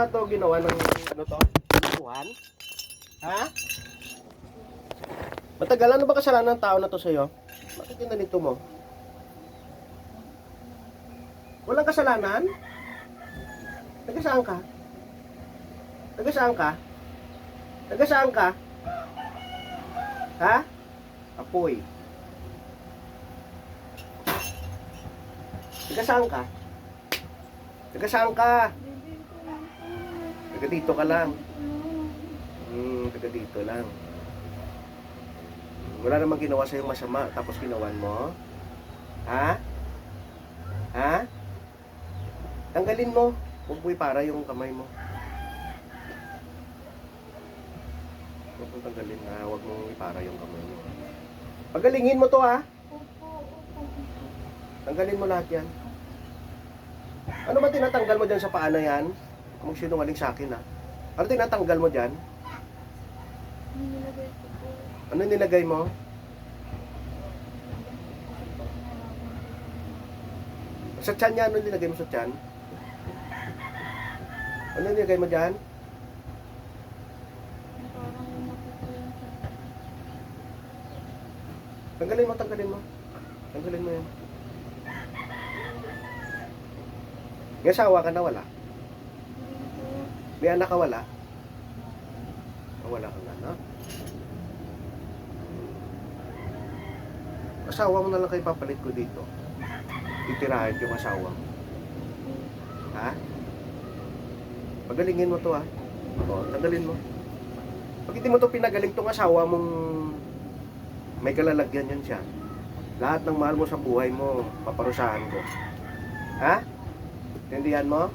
to ginawa ng ano to? Tuhan? Ha? Matagal, ano ba kasalanan ng tao na to sa'yo? Bakit ginanito mo? Walang kasalanan? Taga saan ka? Taga saan ka? Taga saan ka? Ha? Apoy. Taga saan ka? Taga saan ka? Taga dito ka lang. Taga dito lang. Wala namang ginawa sa'yo masama, tapos ginawan mo? Ha? Ha? Tanggalin mo. Huwag mo ipara yung kamay mo. Huwag mong tanggalin na, huwag mong ipara yung kamay mo. Pagalingin mo to ha. Tanggalin mo lahat yan. Ano ba tinatanggal mo dyan sa paa na yan? Kung sinungaling sa akin ha. Ano tinatanggal mo dyan? Ano nilagay mo? Sa tiyan niya, ano nilagay mo sa tiyan? Ano nilagay mo dyan? Tanggalin mo, tanggalin mo. Tanggalin mo yan. May asawa ka na wala? May anak ka wala? Wala ka na, no? Asawa mo na lang kayo papalit ko dito. Titirahin yung asawa mo. Ha? Pagalingin mo to ha. O, tanggalin mo. Pag hindi mo to pinagaling tong asawa mong may kalalagyan yan siya. Lahat ng mahal mo sa buhay mo, paparusahan ko. Ha? Tindihan mo?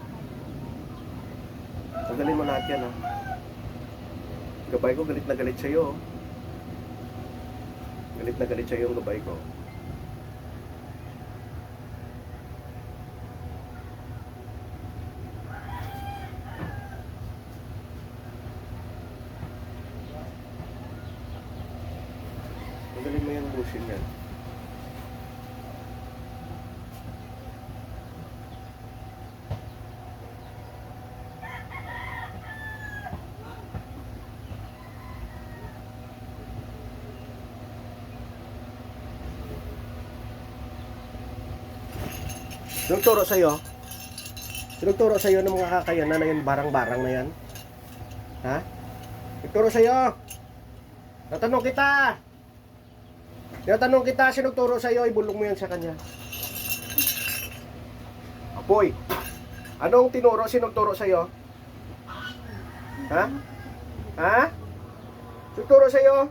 Tanggalin mo lahat yan ha. Gabay ko galit na galit sa'yo. Galit na galit sa'yo yung gabay ko. Tanggalin mo yung busin yan. Sinong turo sa'yo? Sinong turo sa'yo ng mga kakayanan na yan, barang-barang na yan? Ha? Nagturo sa'yo? Natanong kita! Natanong kita, sinong turo sa'yo? Ibulong mo yan sa kanya. Apoy! Anong tinuro? Sinong turo sa'yo? Ha? Ha? Sinong turo sa'yo?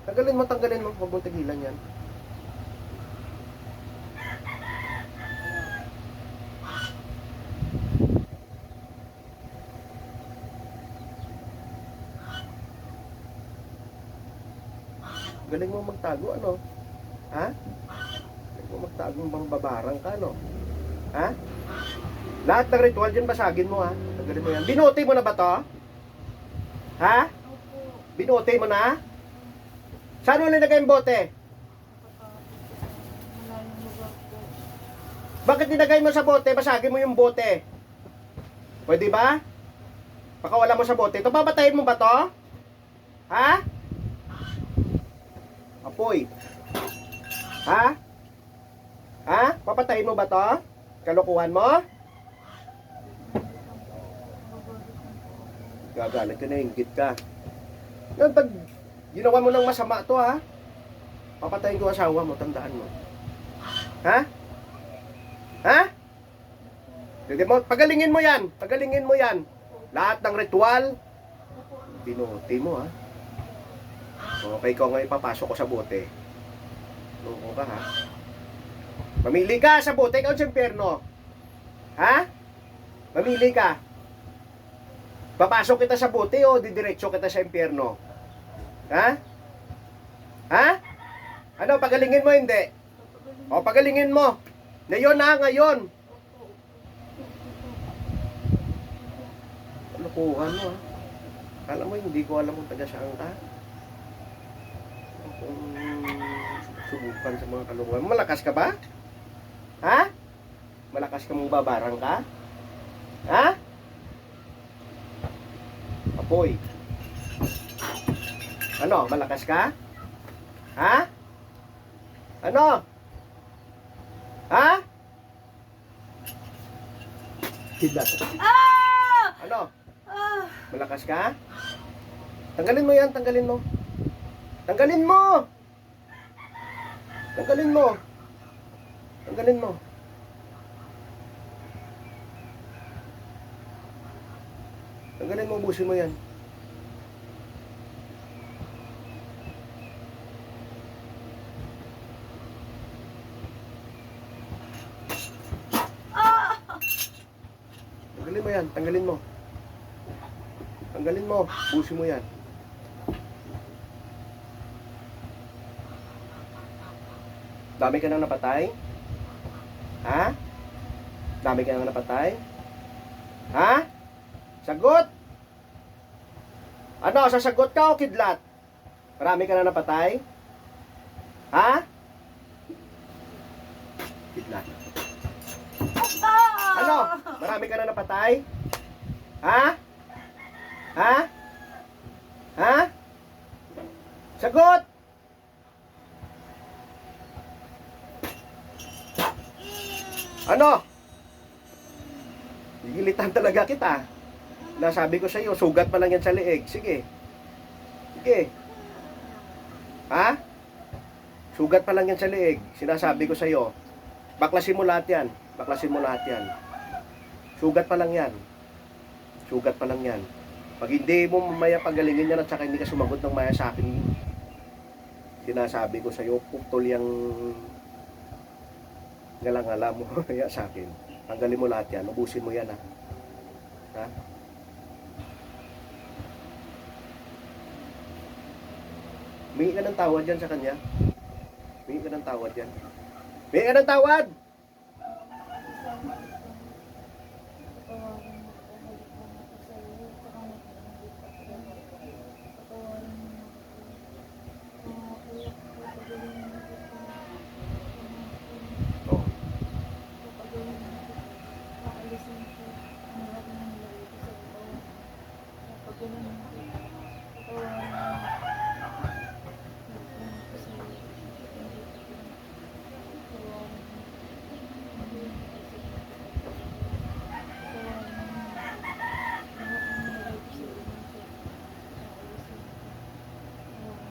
Tanggalin mo, tanggalin mo. Huwag mong tigilan yan. Galing mo magtago, ano? Ha? Galing mo magtago bang babarang ka, no? Ha? Lahat ng ritual dyan, basagin mo, ha? Galing mo yan. Binuti mo na ba to? Ha? Binuti mo na? Saan mo nilagay yung bote? Bakit nilagay mo sa bote? Basagin mo yung bote. Pwede ba? Pakawala mo sa bote. Ito, babatayin mo ba to? Ha? Apoy. Ha? Ha? Papatayin mo ba to? Kalokohan mo? Gagalit ka na, inggit ka. Yan, pag ginawa mo ng masama to ha, papatayin ko asawa mo, tandaan mo. Ha? Ha? Hindi mo, pagalingin mo yan. Pagalingin mo yan. Lahat ng ritual, binuti mo ha. Okay, ikaw ngayon papasok ko sa bote. Loko ka ha. Mamili ka sa bote, ikaw sa impyerno. Ha? Mamili ka. Papasok kita sa bote o didiretso kita sa impyerno? Ha? Ha? Ano, pagalingin mo hindi? O, pagalingin mo. Ngayon na, ngayon. Lokohan mo ha. Kala mo hindi ko alam kung taga saan ka. Subukan sa mga kalungan. Malakas ka ba? Ha? Malakas ka mong babarang ka? Ha? Apoy. Ano, malakas ka? Ha? Ano? Ha? Kidlat. Ano? Malakas ka? Tanggalin mo yan, tanggalin mo. Tanggalin mo! Tanggalin mo. Tanggalin mo. Tanggalin mo, ubusin mo yan. Tanggalin mo yan, tanggalin mo. Tanggalin mo, ubusin mo yan. Dami ka nang napatay? Ha? Dami ka nang napatay? Ha? Sagot! Ano, sasagot ka o kidlat? Marami ka nang napatay? Ha? Kidlat. Ano? Marami ka nang napatay? Ha? Ha? Ha? Sagot! Ano? Gigilitan talaga kita. Nasabi ko sa iyo, sugat pa lang yan sa leeg. Sige. Sige. Ha? Sugat pa lang yan sa leeg. Sinasabi ko sa iyo. Baklasin mo lahat yan. Baklasin mo lahat yan. Sugat pa lang yan. Sugat pa lang yan. Pag hindi mo mamaya pagalingin yan at saka hindi ka sumagot ng maya sa akin, sinasabi ko sa iyo, putol yung ngala-ngala mo kaya sa akin. Tanggalin mo lahat yan. Ubusin mo yan, ha? Ha? Humingi ka ng tawad yan sa kanya. Humingi ka ng tawad yan. Humingi ka ng tawad! Oh.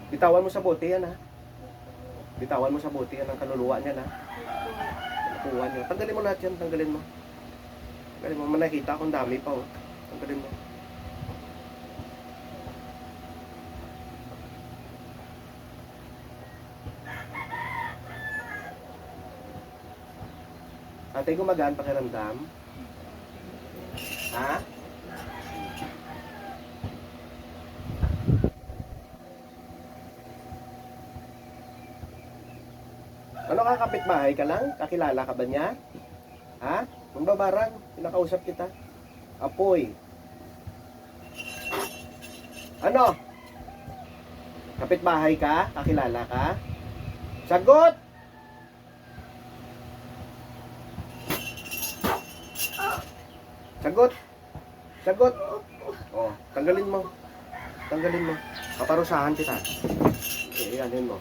Bitawan mo sa bote yan, ha? Bitawan mo sa bote yan ang kaluluwa niya, ha? Nakuha niya. Tanggalin mo lahat yan, tanggalin mo. Tanggalin mo. Manakita akong dami pa, oh. Tanggalin mo. Ate, gumagaan pakiramdam? Ha? Ano ka, kapitbahay ka lang? Kakilala ka ba niya? Ha? Mambabarang, pinakausap kita. Apoy. Ano? Kapitbahay ka? Kakilala ka? Sagot! Sagot! Sagot! Oh, tanggalin mo. Tanggalin mo. Paparusahan kita. Ianin mo.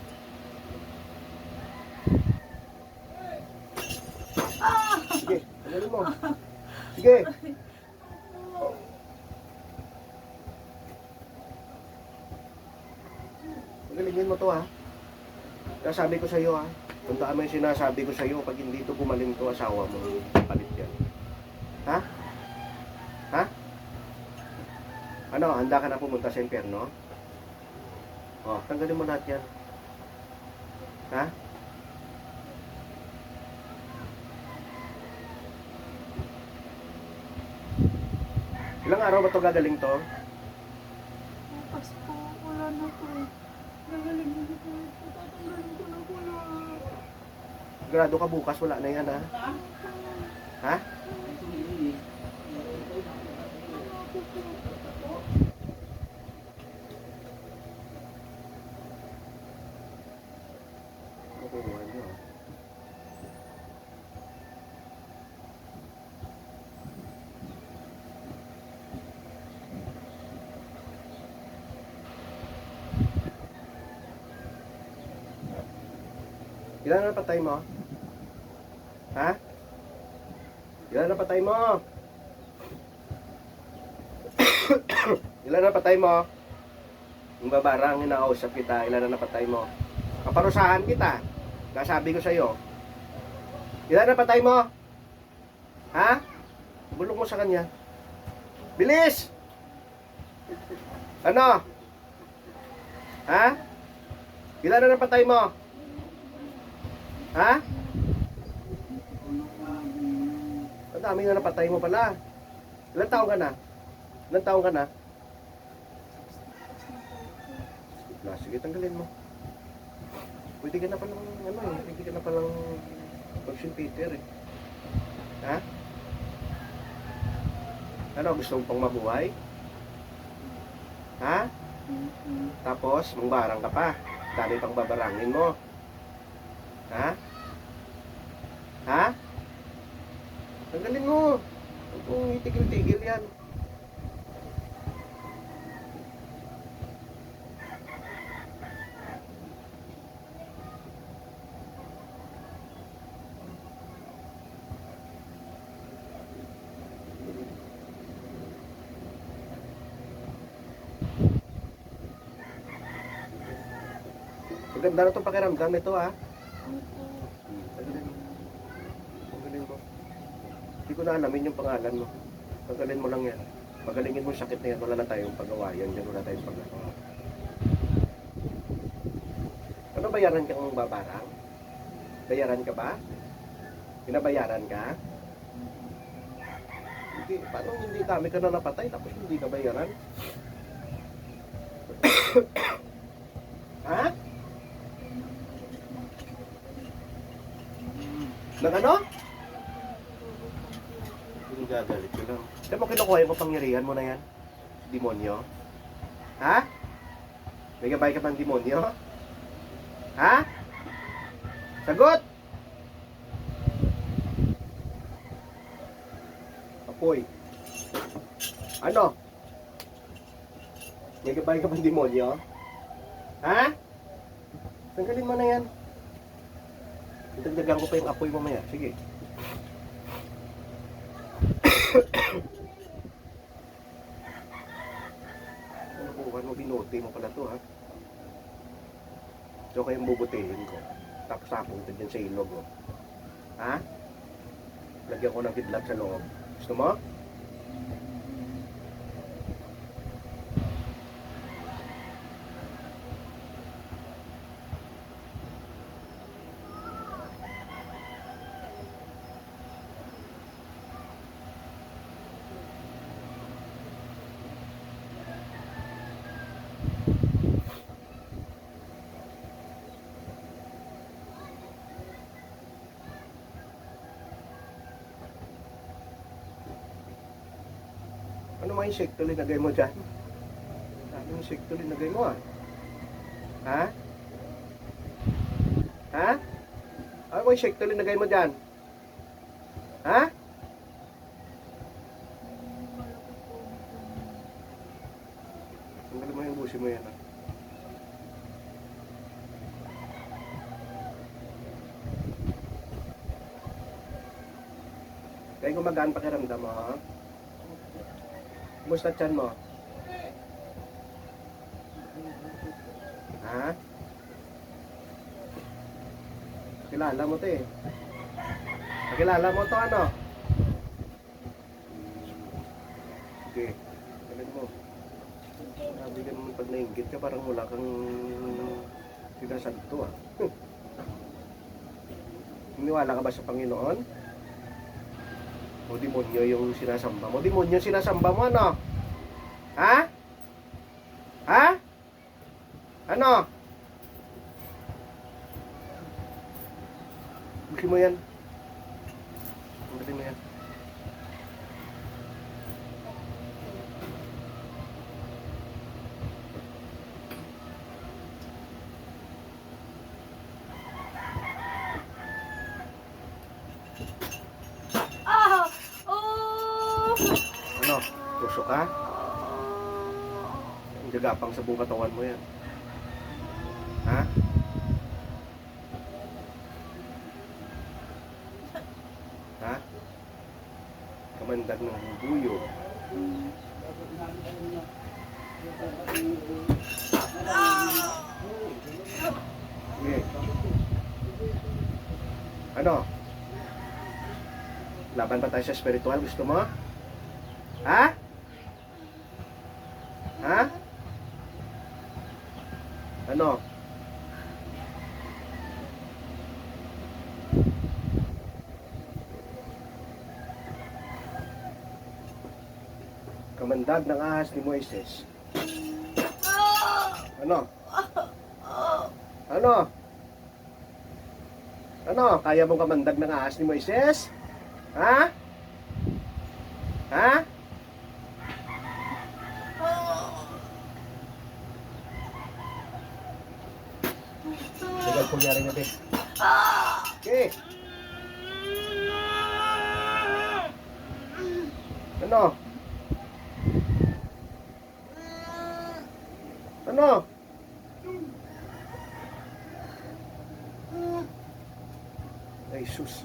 Sige, tanggalin mo. Sige. Oh. Tanggalin mo to, ha. Sabi ko sa iyo, ha. Tandaan mo yung sinasabi ko sa iyo. Pag hindi to gumaling to, asawa mo, palit yan. Ha? Ha? Ano, handa ka na pumunta sa impyerno? Oh, tanggalin mo lahat yan. Ha? Ilang araw ba ito gagaling to? Bukas po, wala na po. Gagaling na po. Tatanggalin ko na po na. Grado ka bukas, wala na yan, ha? Ha? Makuha niyo. Ilan na napatay mo? Ha? Ilan na napatay mo? Ilan na napatay mo? Yung babarang hinausap kita, ilan na napatay mo? Kaparusahan kita. Kasabi ko sa'yo. Ilan na napatay mo? Ha? Bulong mo sa kanya. Bilis! Ano? Ha? Ilan na napatay mo? Ha? Ang dami na napatay mo pala. Ilan taong ka na? Ilan taong ka na? Sige, tanggalin mo. Pwede ka na palang, pwede ka na palang mag-Peter eh. Ha? Ano, gusto mo pang mabuhay? Ha? Tapos, mangbarang ka pa. Dami pang babarangin mo. Ha? Ha? Tanggalin mo. Huwag mong itigil-tigil yan. Maganda na itong pakiramdam ito ha. Tanggalin mo. Tanggalin mo. Hindi ko na alamin yung pangalan mo. Tanggalin mo lang yan. Pagalingin mo yung sakit na yan. Wala na tayong pagawa yan. Yan wala tayong pagawa. Ano bayaran kang babarang? Bayaran ka ba? Pinabayaran ka? Hindi. Paano hindi dami ka na napatay tapos hindi ka bayaran? Ha? Nang ano? Hindi gagalit ko lang. Saan mo kinukuha yung kapangyarihan mo na yan? Demonyo? Ha? May gabay ka pang demonyo? Ha? Sagot! Apoy. Ano? May gabay ka pang demonyo? Ha? Tanggalin mo na yan. Itagdagan ko pa yung apoy mamaya. Sige. Ano po, ano binote mo pala to ha? So kayong bubutihin ko. Tapos tapong ito dyan sa ilog oh. Ha? Lagyan ko ng kidlat sa loob. Gusto mo? Ano mga insekto linagay mo dyan? Ano insekto linagay mo ah? Ha? Ha? Ano mga insekto linagay mo dyan? Ha? Tanggalin mo yung busi mo yan ah. Kaya gumagaan pakiramdam mo ha? Kumusta tiyan mo? Ha? Kilala mo to eh. Kilala mo to ano? Okay. Galing mo. Sabi ka naman pag nainggit ka parang wala kang sinasanto ah. Niniwala ka ba sa Panginoon? O demonyo yung sinasamba mo? Demonyo yung sinasamba mo ano? Ha? Ha? Ano? Bukin mo yan. Bukin mo yan. Ah! Oh! Ano? Tusok ka? Ang gagapang sa buong katawan mo yan. Ha? kamandag ng buyo. Okay. Ano? Laban pa tayo sa spiritual? Gusto mo? Ha? Ha? Ano? Kamandag ng ahas ni Moises. Ano? Ano? Ano? Kaya mong kamandag ng ahas ni Moises? Ha? Ha? Tagal po nangyari nga, Bes. Okay. Ano? Ano? Ay, sus.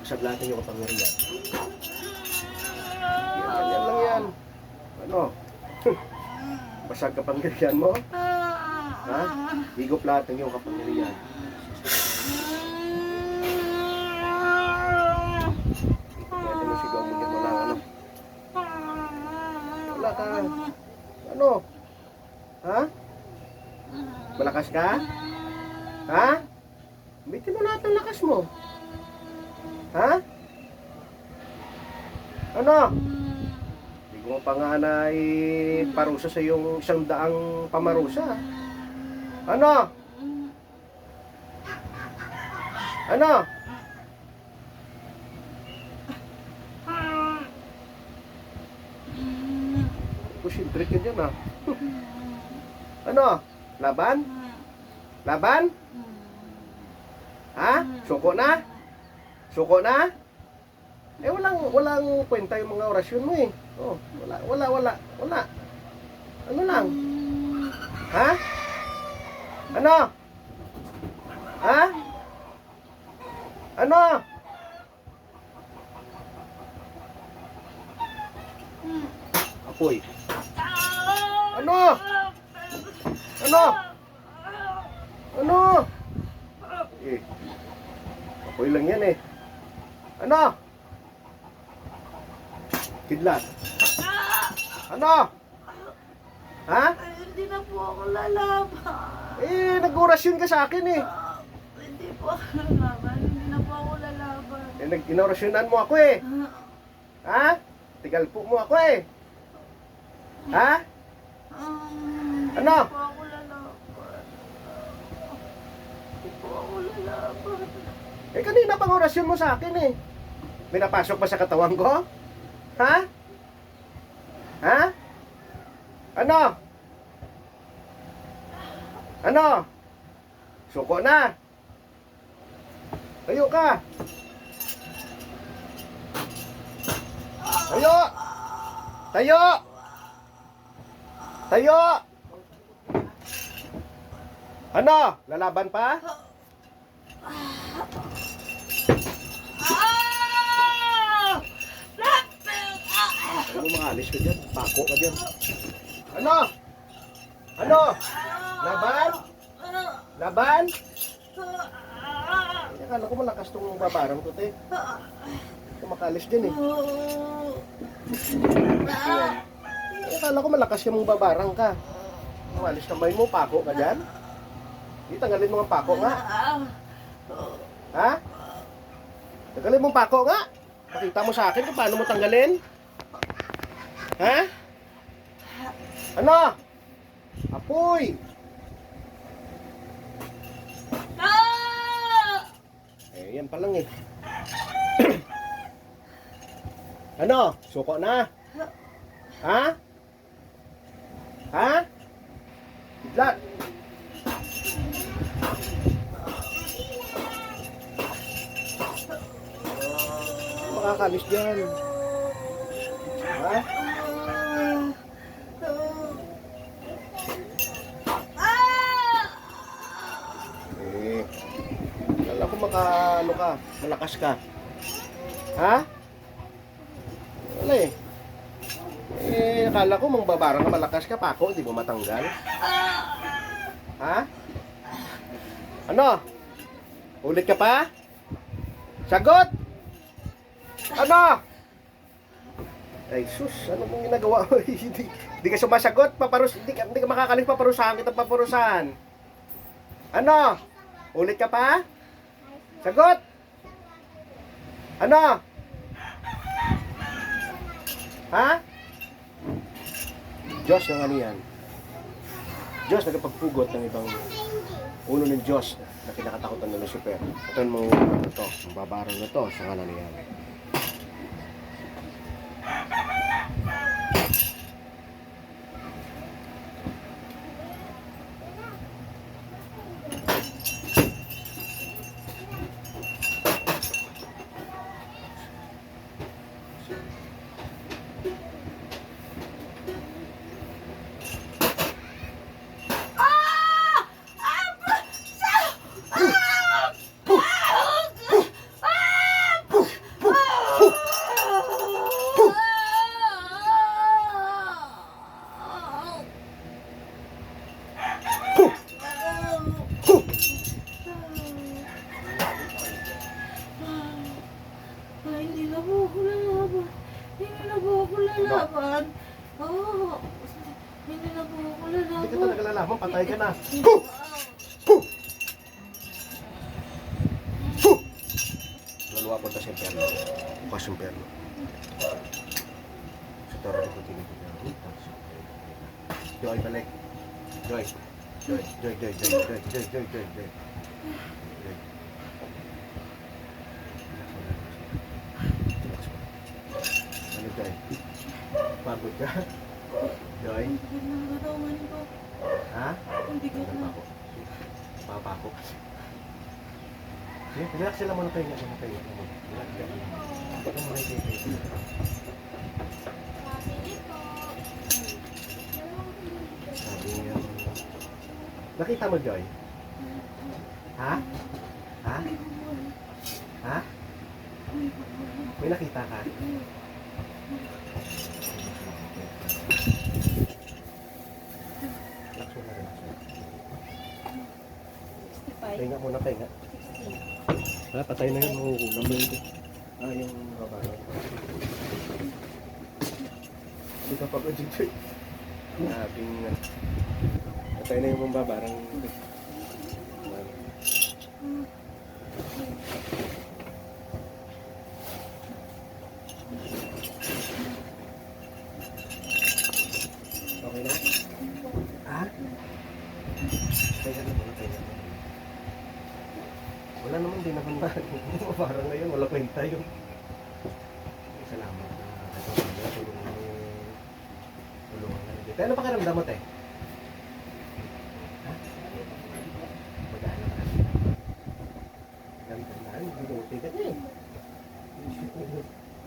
Sablatin yung kapangyarihan. Yan lang yan. Ano? Basag kapangyarihan mo? Ha? Higop lahat ng iyong kapangyarihan. Pwede mo sigaw mo dyan. Wala ano. Wala ka. Ano? Ha? Malakas ka? Ha? Bitin mo lahat ng lakas mo. Ha? Ano? Hindi ko pa nga na parusa sa iyong 100 pamarusa. Ano? Ano? Kusintre ka dyan ah. Ano? Laban? Laban? Ha? Suko na? Suko na? Eh walang kwenta yung mga orasyon mo eh. Oh, wala. Ano lang? Ha? Ano? Ha? Ano? Apoy. Ano? Ano? Ano? Eh. Apoy lang yan eh. Ano? Kidlat. Ano? Ha? Hindi na po ako lalaban. Eh, nag-orasyon ka sa akin eh. Hindi po ako lalaban. Hindi na po ako lalaban. Eh, inorasyonan mo ako eh. Ha? Tigal po mo ako eh. Ha? Ano? Hindi po ako lalaban. Hindi po ako lalaban. Eh, kanina pang orasyon mo sa akin eh. May napasok ba sa katawan ko? Ha? Ha? Ano? Ano? Suko na. Tayo ka. Tayo. Tayo. Tayo. Ano? Lalaban pa? Ano maalis ka dyan? Pako ka dyan. Ano? Ano? Laban? Laban? Akala ko malakas tong babarang to, te. Kumakalis dyan eh. Akala ko malakas yung babarang ka. Umalis kamay mo, pako ka dyan. Di, tanggalin mo ang pako nga. Ha? Tanggalin mo ang pako nga. Pakita mo sa akin kung paano mo tanggalin. Ha? Ano? Apoy! Eh, yan pa lang eh. Ano? Suko na? Ha? Ha? Biglat! Makakalis dyan. Ha? Eh, kala ko ano ka, malakas ka. Ha? Wala eh. Akala ko mangbabarang ka malakas ka pa ako, hindi mo matanggal. Ha? Ano? Ulit ka pa? Sagot! Ano? Ay sus, ano mong ginagawa? Hindi ka sumasagot, hindi ka makakalis, paparusahan kita paparusahan. Ano? Ulit ka pa? Sagot! Ano? Ha? Diyos ng ano yan? Diyos nagpagpugot ng ibang ulo ng Diyos na kinakatakutan ng Lucifer. Ito ang mga ulo na ito, ang babarang na ito sa ngalan niya. Hindi na po ako lalaban. Hindi na po ako lalaban. Oo. Hindi na po ako lalaban. Hindi ka talaga lalaman, patay ka na. Laluwa po sa impyerno. Bukas impyerno. Sa toro ko tinigil. Joy, balik. Joy. Joy. Ano, Joy? Pagod ka? Joy? Nakatawan ko. Ha? Hindi ko na. Papako kasi. Sige, relax sila muna tayo. Relax ka muna tayo. Sabi niya. Nakita mo, Joy? Ha? Ha? Ha? May nakita ka? Relax mo na, relax mo. Pahinga muna, pahinga. Ah, patay na yun, mahuhulam na yun. Ah, yung babae. Hindi ka pagod dito eh. Nabing, patay na yung babarang. Okay na? Ha? Pahinga na muna, pahinga na. Wala naman din naman ba? Parang ngayon, wala kwenta yun. Salamat na tulungan na dito. Ano pakiramdam mo, te? Ha? Magana ka. Ganda-gandaan, binuti ka niya eh.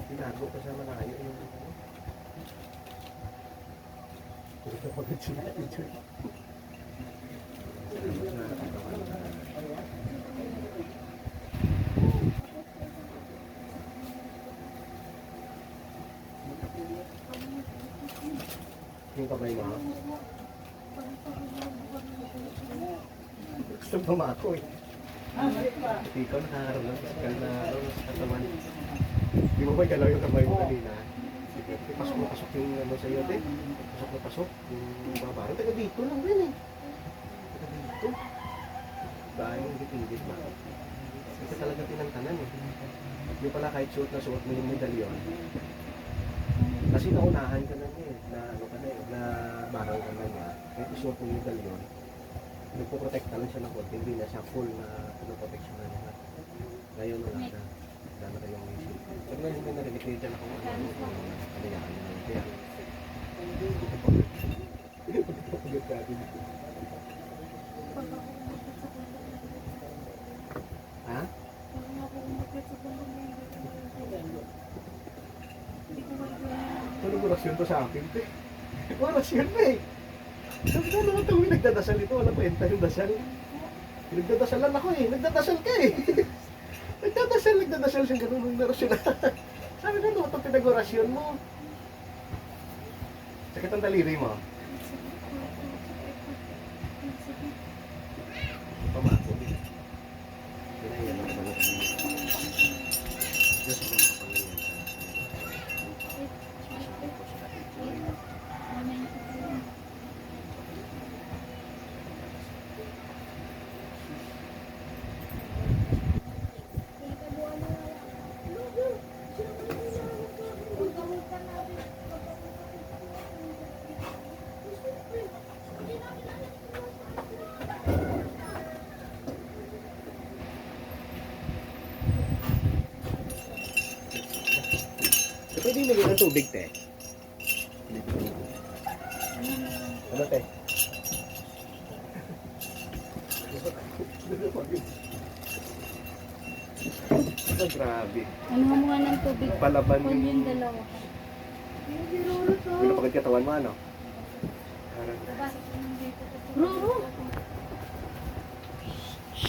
Tinago pa sa malayo yung Hindi ka pagod siya. Salamat na katawan na. Yung kamay mo, ha? Gusto pa ako eh. Hindi ko nakakaroon ng physical na sa katawan. Di mo ba galaw yung kamay mo kanina? Sige, pasok na pasok yung ano sa'yo, te. Pasok na pasok. Yung babaro. Taga dito lang rin eh. Taga dito. Dahil yung dipindit ba? Kasi talaga tinantanan eh. Hindi pala kahit suot na suot mo yung medalyon. Kasi naunahan ka na niya eh, na ano ka na eh, na barang ka na niya. Kahit isuot mo yung medalyon, nagpo-protect lang siya ng konti, hindi na siya full na pinoprotection na niya. Ngayon wala na. Wala na kayong issue. Pag na hindi narinig kayo dyan akong ano yan. Kaya, pagpapagod ka din. Ha? Anong orasyon to sa akin, te? Orasyon na eh. Sabi na naman itong nagdadasal ito, walang kwenta yung dasal. Nagdadasalan ako eh. Nagdadasal ka eh. Nagdadasal siya ganun ng orasyon. Sabi ko, ano itong pinag-orasyon mo? Sakit ang daliri mo. Pamako din. Yan ang mga Diyos mo ang kapangyarihan sa Pwede nilagyan ng tubig, te. Ano, te? Ano, grabe. Ano mo nga ng tubig? Palaban Kung yung yung... dalawa. Pinapagod katawan mo, ano? Roro!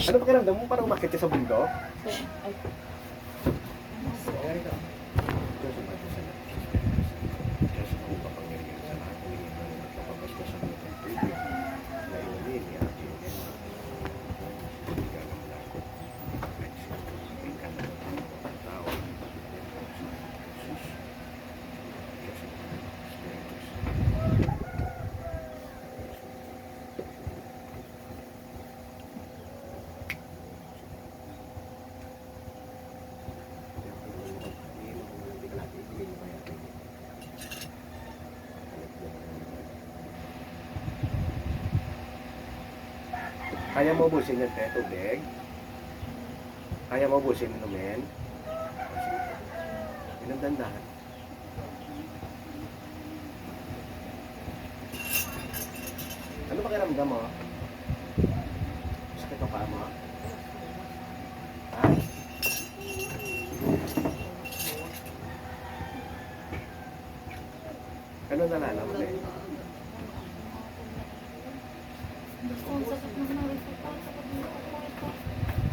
Ano pakiramdam mo? Parang umakit ka sa bundok? Ay, Ayan ka. Diyos ang pati sa lahat. Diyos ang kapangyarihan sa lahat. Humingi ka ng kapapastos sa mga tubig. Na inumin niya at inumin mo. Hindi ka ng lakot. Hindi ka ng tao. Diyos ang Kaya mo ubusin yung te, tubig? Kaya mo ubusin inumin? Inagdandahan. Ano pakiramdam mo? Sakit ang paa mo? Ha? Ano nalalaman eh? ang sakit na narito pa. Sakit na narito.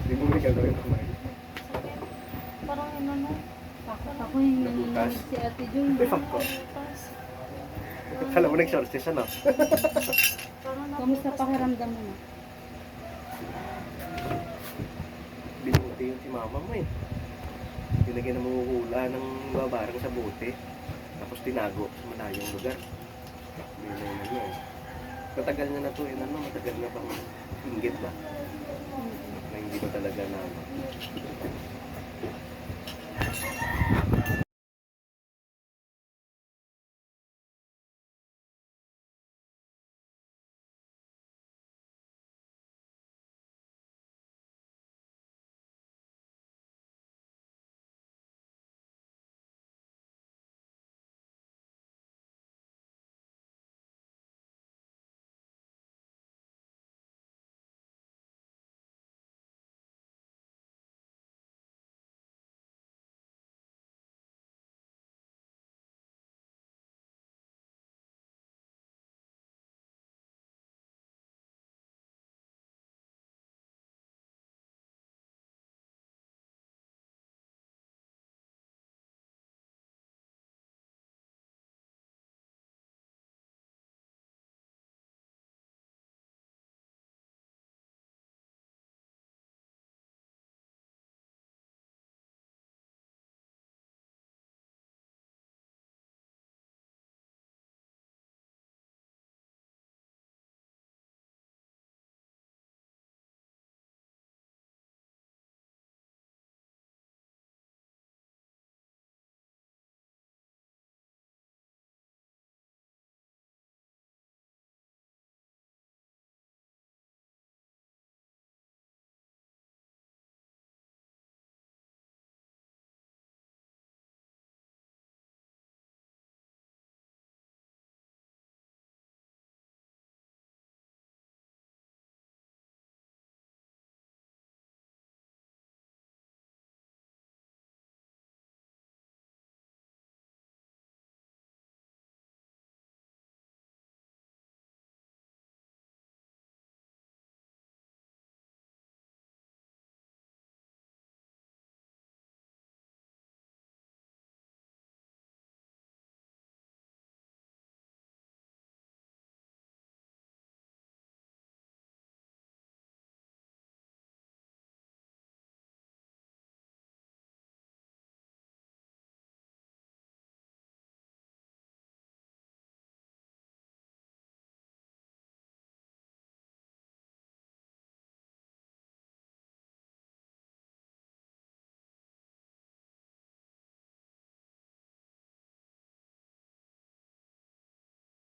Hindi mo rin gagawin kumain. Parang ano, ako yung Nabutas. si Ate Jun. Ay, fuck ko. Nabutas. Kala mo nag-shortest ano? Kamusta pakiramdam mo na? Binuti yung si mama mo eh. Nilagyan ng manghuhula ng babarang sa bote. Tapos tinago sa malayong lugar. Yun na yun ano eh. Matagal na to eh. Ano, matagal na bang inggit ba? Na hindi ba talaga na